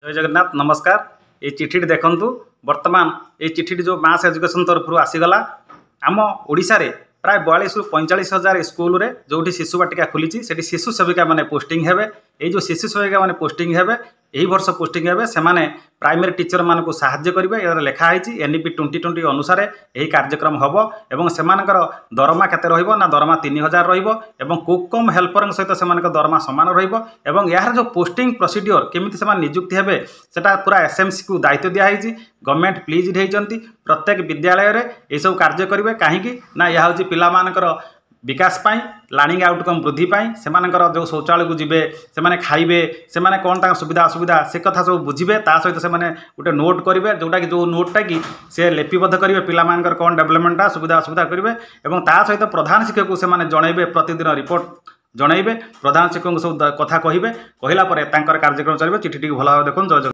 जय जगन्नाथ नमस्कार। ये चिठी देखु वर्तमान ये चिठी जो मास एजुकेशन तरफ आसीगला आम ओडिशा रे प्राय 42 ରୁ 45 हजार स्कूल रे जो शिशु बाटिका खुली से शिशु सेविका माने पोस्टिंग हेबे। ये जो शिशु सेविका माने पोस्टिंग हेबे यही वर्ष पोस्टिंग हेबे से माने प्राइमरी टीचर मानक साहाय्य करेंगे। यार लिखाई एनईपी 2020 अनुसार यही कार्यक्रम हम और से दरमा केते रहिबो ना दरमा 3000 रहिबो एवं कुकम हेल्पर सहित से दरमा सामान रहिबो एवं यार जो पोस्टिंग प्रोसीड्योर केमिति से नियुक्ति हेबे सेटा पूरा एसएमसी को दायित्व दिखाई। गवर्नमेंट प्लीज होती प्रत्येक विद्यालय रे ये सब कार्य करेंगे कहीं ना यह हूँ पिला मानकर विकास पाई लर्निंग आउटकम वृद्धि पाई से जो शौचालय को जीवे से खाइबे से कौन तक सुविधा असुविधा से कथा सब बुझे ता सहित से गोटे नोट करेंगे जोटा कि जो नोटा कि से लिपिबद्ध करेंगे पिला मानकर कौन डेवलपमेंटा सुविधा असुविधा करेंगे और ता सहित प्रधान शिक्षक को से जनइबे प्रतिदिन रिपोर्ट जनइबे प्रधान शिक्षक सब कथा कहे कहला कार्यक्रम चलिए। चिठी भल भाव देखो। जय जगन्नाथ।